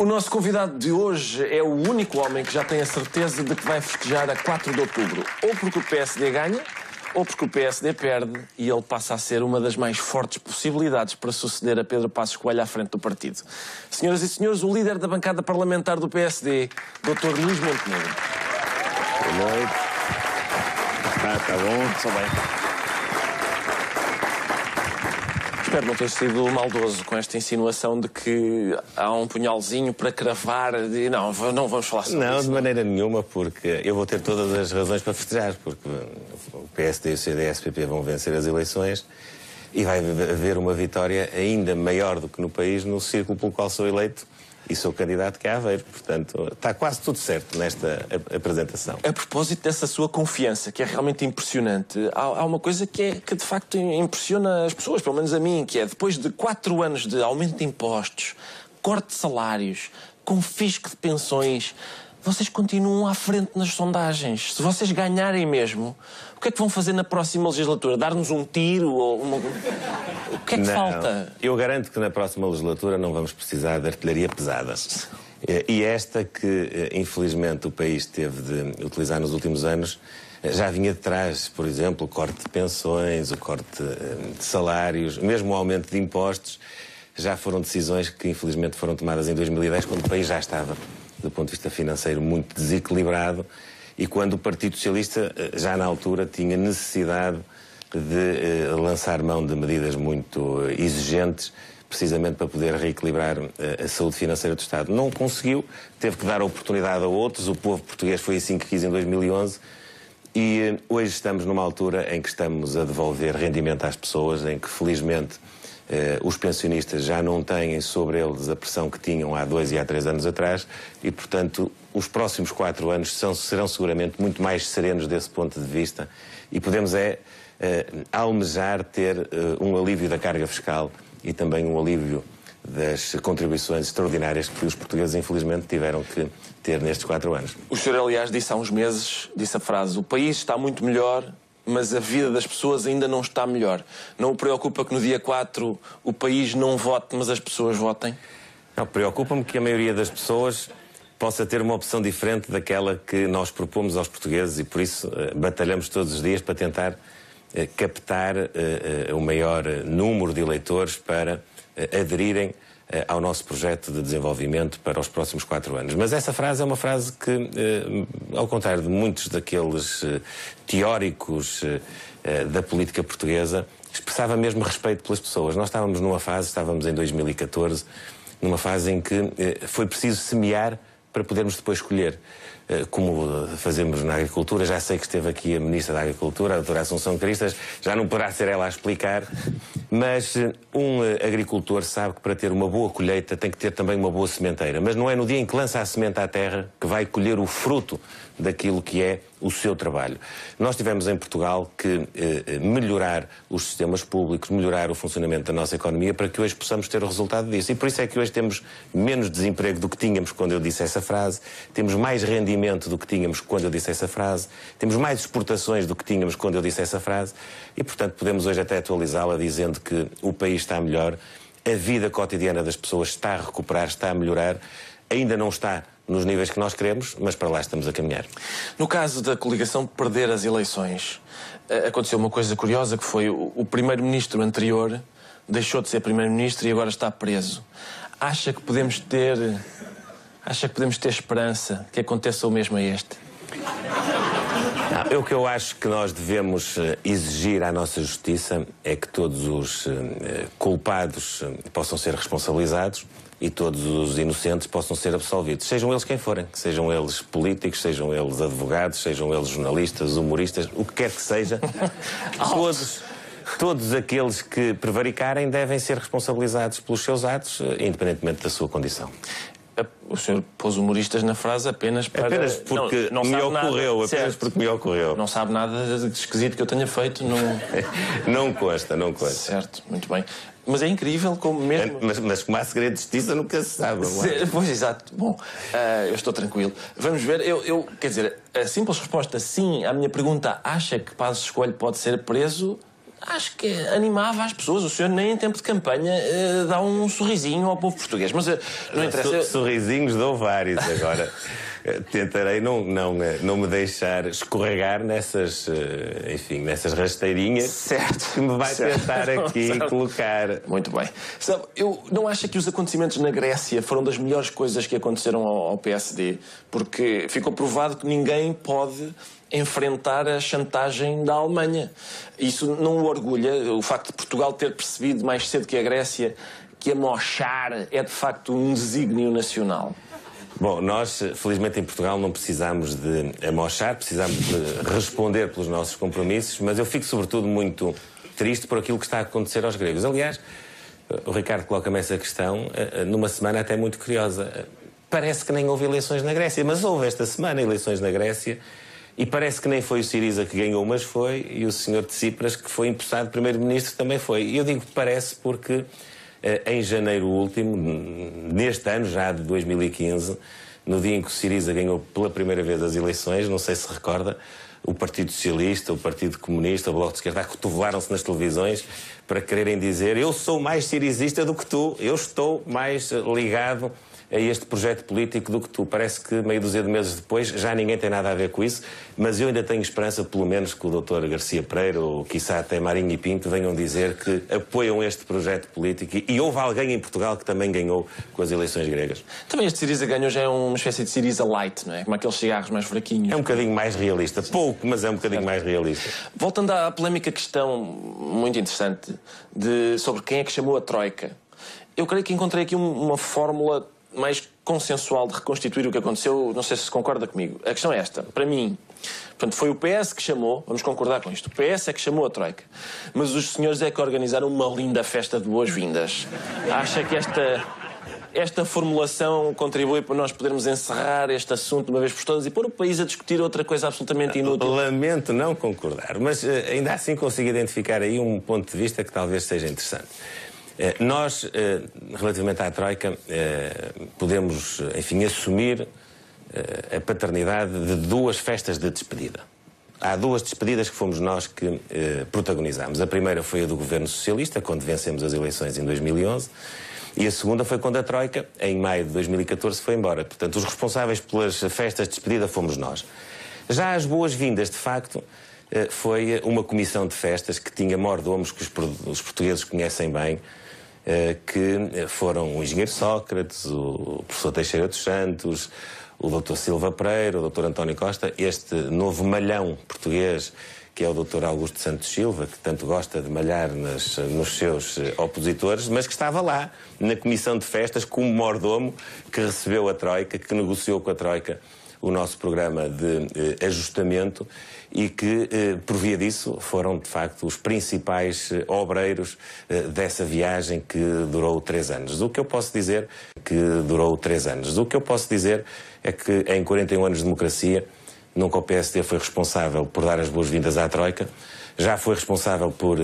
O nosso convidado de hoje é o único homem que já tem a certeza de que vai festejar a 4 de outubro. Ou porque o PSD ganha, ou porque o PSD perde e ele passa a ser uma das mais fortes possibilidades para suceder a Pedro Passos Coelho à frente do partido. Senhoras e senhores, o líder da bancada parlamentar do PSD, Dr. Luís Montenegro. Boa noite. Tá bom? Só bem. Espero não ter sido maldoso com esta insinuação de que há um punhalzinho para cravar. Não vamos falar sobre isso. Não, de maneira nenhuma, porque eu vou ter todas as razões para festejar, porque o PSD e o CDS-PP vão vencer as eleições e vai haver uma vitória ainda maior do que no país no círculo pelo qual sou eleito e sou candidato que é Aveiro. Portanto, está quase tudo certo nesta apresentação. A propósito dessa sua confiança, que é realmente impressionante, há uma coisa que de facto impressiona as pessoas, pelo menos a mim, que é depois de 4 anos de aumento de impostos, corte de salários, confisco de pensões, vocês continuam à frente nas sondagens. Se vocês ganharem mesmo, o que é que vão fazer na próxima legislatura? Dar-nos um tiro? O que é que falta? Eu garanto que na próxima legislatura não vamos precisar de artilharia pesada. E esta que, infelizmente, o país teve de utilizar nos últimos anos, já vinha de trás, por exemplo, o corte de pensões, o corte de salários, mesmo o aumento de impostos, já foram decisões que, infelizmente, foram tomadas em 2010, quando o país já estava, do ponto de vista financeiro, muito desequilibrado e quando o Partido Socialista, já na altura, tinha necessidade de lançar mão de medidas muito exigentes, precisamente para poder reequilibrar a saúde financeira do Estado. Não conseguiu, teve que dar a oportunidade a outros, o povo português foi assim que quis em 2011 e hoje estamos numa altura em que estamos a devolver rendimento às pessoas, em que, felizmente, os pensionistas já não têm sobre eles a pressão que tinham há 2 e há 3 anos atrás e, portanto, os próximos 4 anos serão seguramente muito mais serenos desse ponto de vista e podemos almejar ter um alívio da carga fiscal e também um alívio das contribuições extraordinárias que os portugueses, infelizmente, tiveram que ter nestes 4 anos. O senhor, aliás, disse há uns meses, disse a frase: o país está muito melhor, mas a vida das pessoas ainda não está melhor. Não o preocupa que no dia 4 o país não vote, mas as pessoas votem? Não, preocupa-me que a maioria das pessoas possa ter uma opção diferente daquela que nós propomos aos portugueses e por isso batalhamos todos os dias para tentar captar o maior número de eleitores para aderirem ao nosso projeto de desenvolvimento para os próximos 4 anos. Mas essa frase é uma frase que, ao contrário de muitos daqueles teóricos da política portuguesa, expressava mesmo respeito pelas pessoas. Nós estávamos em 2014, numa fase em que foi preciso semear para podermos depois colher. Como fazemos na agricultura, já sei que esteve aqui a Ministra da Agricultura, a doutora Assunção Cristas, já não poderá ser ela a explicar, mas um agricultor sabe que para ter uma boa colheita tem que ter também uma boa sementeira. Mas não é no dia em que lança a semente à terra que vai colher o fruto daquilo que é o seu trabalho. Nós tivemos em Portugal que melhorar os sistemas públicos, melhorar o funcionamento da nossa economia para que hoje possamos ter o resultado disso. E por isso é que hoje temos menos desemprego do que tínhamos quando eu disse essa frase, temos mais rendimento do que tínhamos quando eu disse essa frase, temos mais exportações do que tínhamos quando eu disse essa frase e, portanto, podemos hoje até atualizá-la dizendo que o país está melhor, a vida cotidiana das pessoas está a recuperar, está a melhorar, ainda não está nos níveis que nós queremos, mas para lá estamos a caminhar. No caso da coligação perder as eleições, aconteceu uma coisa curiosa, que foi o primeiro-ministro anterior deixou de ser primeiro-ministro e agora está preso. Acha que podemos ter esperança que aconteça o mesmo a este? Não, o que eu acho que nós devemos exigir à nossa justiça é que todos os culpados possam ser responsabilizados e todos os inocentes possam ser absolvidos. Sejam eles quem forem. Sejam eles políticos, sejam eles advogados, sejam eles jornalistas, humoristas, o que quer que seja. Todos aqueles que prevaricarem devem ser responsabilizados pelos seus atos, independentemente da sua condição. O senhor pôs humoristas na frase apenas para... Apenas porque me ocorreu, apenas porque me ocorreu. Não sabe nada de esquisito que eu tenha feito, não... Não consta, não consta. Certo, muito bem. Mas é incrível como mesmo... Mas como há segredo de justiça nunca se sabe. Pois, exato. Bom, eu estou tranquilo. Vamos ver, quer dizer, a simples resposta sim à minha pergunta, acha que Passos Coelho pode ser preso? acho que animava as pessoas. O senhor nem em tempo de campanha dá um sorrisinho ao povo português. Mas não interessa... Sorrisinhos dou vários agora. Tentarei não me deixar escorregar nessas rasteirinhas, certo, que me vai tentar aqui certo. colocar. Muito bem. Sabe, eu não acho que os acontecimentos na Grécia foram das melhores coisas que aconteceram ao PSD, porque ficou provado que ninguém pode enfrentar a chantagem da Alemanha. Isso não o orgulha, o facto de Portugal ter percebido mais cedo que a Grécia que amochar é de facto um desígnio nacional. Bom, nós, felizmente em Portugal, não precisamos de amochar, precisamos de responder pelos nossos compromissos, mas eu fico sobretudo muito triste por aquilo que está a acontecer aos gregos. Aliás, o Ricardo coloca-me essa questão numa semana até muito curiosa. Parece que nem houve eleições na Grécia, mas houve esta semana eleições na Grécia e parece que nem foi o Syriza que ganhou, mas foi, e o senhor Tsipras, que foi empossado primeiro-ministro, também foi. E eu digo que parece porque... em janeiro último, neste ano já de 2015, no dia em que o Syriza ganhou pela primeira vez as eleições, não sei se recorda, o Partido Socialista, o Partido Comunista, o Bloco de Esquerda, acotovelaram-se nas televisões para quererem dizer: eu sou mais sirizista do que tu, eu estou mais ligado a este projeto político do que tu. Parece que meia dúzia de meses depois já ninguém tem nada a ver com isso, mas eu ainda tenho esperança, pelo menos, que o Dr. Garcia Pereira ou quiçá até Marinho e Pinto venham dizer que apoiam este projeto político, e houve alguém em Portugal que também ganhou com as eleições gregas. Também este Syriza ganhou já é uma espécie de Syriza light, não é? Como aqueles cigarros mais fraquinhos. É um bocadinho mais realista. Pouco, mas é um bocadinho mais realista. Voltando à polémica questão muito interessante sobre quem é que chamou a Troika, eu creio que encontrei aqui uma fórmula mais consensual de reconstituir o que aconteceu. Não sei se concorda comigo. A questão é esta. Para mim, portanto, foi o PS que chamou, vamos concordar com isto, o PS é que chamou a Troika, mas os senhores é que organizaram uma linda festa de boas-vindas. Acha que esta formulação contribui para nós podermos encerrar este assunto de uma vez por todas e pôr o país a discutir outra coisa absolutamente inútil? Lamento não concordar, mas ainda assim consigo identificar aí um ponto de vista que talvez seja interessante. Nós, relativamente à Troika, podemos, enfim, assumir a paternidade de duas festas de despedida. Há duas despedidas que fomos nós que protagonizámos. A primeira foi a do Governo Socialista, quando vencemos as eleições em 2011, e a segunda foi quando a Troika, em maio de 2014, foi embora. Portanto, os responsáveis pelas festas de despedida fomos nós. Já as boas-vindas, de facto, foi uma comissão de festas que tinha mordomos que os portugueses conhecem bem, que foram o engenheiro Sócrates, o professor Teixeira dos Santos, o Dr. Silva Pereira, o Dr. António Costa, este novo malhão português que é o Dr. Augusto Santos Silva, que tanto gosta de malhar nos seus opositores, mas que estava lá na comissão de festas como mordomo que recebeu a Troika, que negociou com a Troika o nosso programa de ajustamento e que, por via disso, foram, de facto, os principais obreiros dessa viagem que durou 3 anos. O que eu posso dizer é que, em 41 anos de democracia, nunca o PSD foi responsável por dar as boas-vindas à Troika, já foi responsável por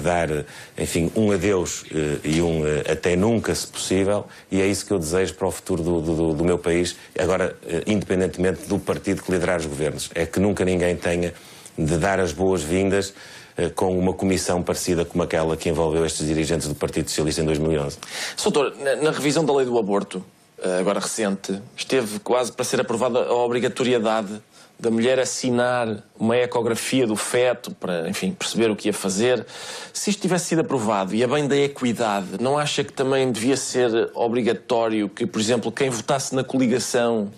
dar, enfim, um adeus e um até nunca, se possível, e é isso que eu desejo para o futuro do meu país, agora, independentemente do partido que liderar os governos. É que nunca ninguém tenha de dar as boas-vindas com uma comissão parecida como aquela que envolveu estes dirigentes do Partido Socialista em 2011. Sr. Doutor, na revisão da lei do aborto, agora recente, esteve quase para ser aprovada a obrigatoriedade da mulher assinar uma ecografia do feto para, enfim, perceber o que ia fazer. Se isto tivesse sido aprovado e a bem da equidade, não acha que também devia ser obrigatório que, por exemplo, quem votasse na coligação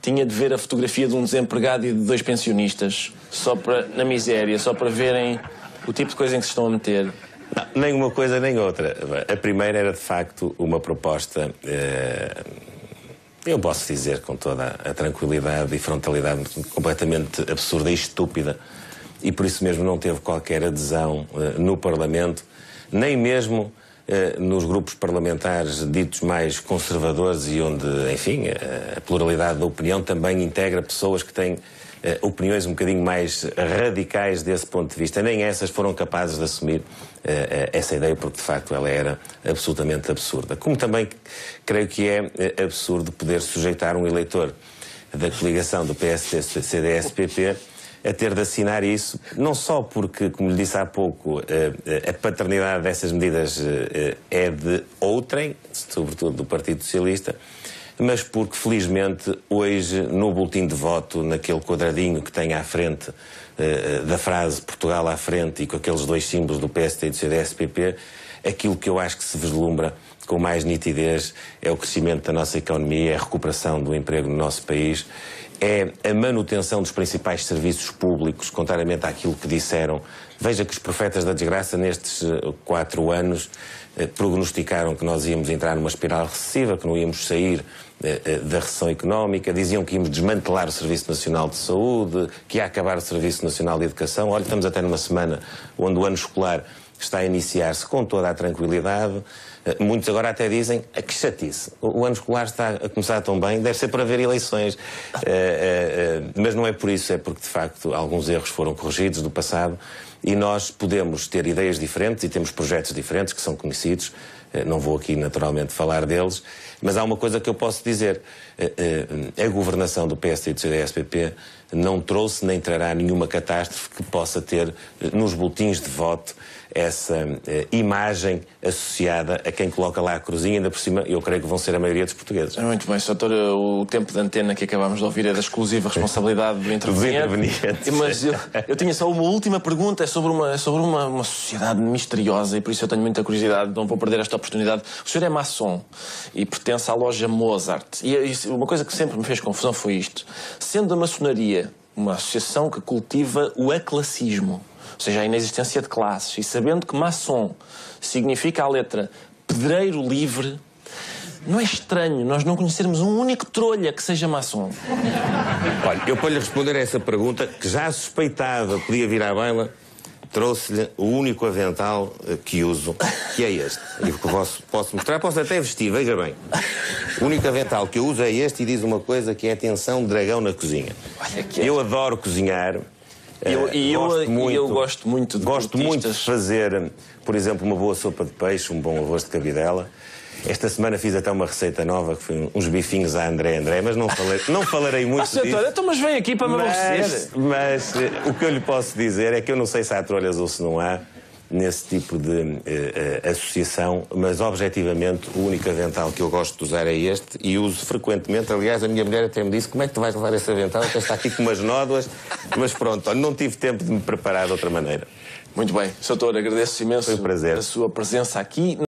tinha de ver a fotografia de um desempregado e de 2 pensionistas, na miséria, só para verem o tipo de coisa em que se estão a meter? Não, nem uma coisa nem outra. A primeira era, de facto, uma proposta... eu posso dizer com toda a tranquilidade e frontalidade completamente absurda e estúpida, e por isso mesmo não teve qualquer adesão no Parlamento, nem mesmo nos grupos parlamentares ditos mais conservadores e onde, enfim, a pluralidade da opinião também integra pessoas que têm opiniões um bocadinho mais radicais desse ponto de vista. Nem essas foram capazes de assumir essa ideia, porque de facto ela era absolutamente absurda. Como também creio que é absurdo poder sujeitar um eleitor da coligação do PSD, CDS, PP a ter de assinar isso, não só porque, como lhe disse há pouco, a paternidade dessas medidas é de outrem, sobretudo do Partido Socialista, mas porque, felizmente, hoje, no boletim de voto, naquele quadradinho que tem à frente da frase Portugal à frente e com aqueles dois símbolos do PSD e do CDS-PP, aquilo que eu acho que se vislumbra com mais nitidez é o crescimento da nossa economia, é a recuperação do emprego no nosso país, é a manutenção dos principais serviços públicos, contrariamente àquilo que disseram. Veja que os profetas da desgraça, nestes 4 anos, prognosticaram que nós íamos entrar numa espiral recessiva, que não íamos sair da recessão económica, diziam que íamos desmantelar o Serviço Nacional de Saúde, que ia acabar o Serviço Nacional de Educação. Olha, estamos até numa semana onde o ano escolar está a iniciar-se com toda a tranquilidade. Muitos agora até dizem que chatice. O ano escolar está a começar tão bem, deve ser para haver eleições. Mas não é por isso, é porque de facto alguns erros foram corrigidos do passado e nós podemos ter ideias diferentes e temos projetos diferentes que são conhecidos. Não vou aqui naturalmente falar deles, mas há uma coisa que eu posso dizer. A governação do PSD e do CDS-PP não trouxe nem trará nenhuma catástrofe que possa ter nos boletins de voto essa imagem associada a quem coloca lá a cruzinha, ainda por cima, eu creio que vão ser a maioria dos portugueses. Muito bem, Sr. Doutor, o tempo de antena que acabámos de ouvir é da exclusiva responsabilidade do interveniente. Mas eu tinha só uma última pergunta, é sobre uma sociedade misteriosa e por isso eu tenho muita curiosidade, não vou perder esta oportunidade. O senhor é maçom e pertence à loja Mozart. E uma coisa que sempre me fez confusão foi isto. Sendo a maçonaria uma associação que cultiva o aclassismo, ou seja, a inexistência de classes, e sabendo que maçom significa a letra pedreiro livre, não é estranho nós não conhecermos um único trolha que seja maçom? Olha, eu para lhe responder a essa pergunta, que já suspeitava podia vir à baila, trouxe-lhe o único avental que uso, que é este. E que posso mostrar, posso até vestir, veja bem. O único avental que eu uso é este e diz uma coisa que é atenção, dragão na cozinha. Olha que eu adoro cozinhar. Eu gosto muito de fazer, por exemplo, uma boa sopa de peixe, um bom arroz de cabidela. Esta semana fiz até uma receita nova, que foi uns bifinhos à André, mas não falarei muito disso. Então, mas vem aqui para me aborrecer. Mas o que eu lhe posso dizer é que eu não sei se há trolhas ou se não há nesse tipo de associação, mas objetivamente o único avental que eu gosto de usar é este e uso frequentemente. Aliás, a minha mulher até me disse: como é que tu vais levar esse avental? Até está aqui com umas nódoas, mas pronto, não tive tempo de me preparar de outra maneira. Muito bem, Sr. Doutor, agradeço imenso Foi um prazer. a sua presença aqui.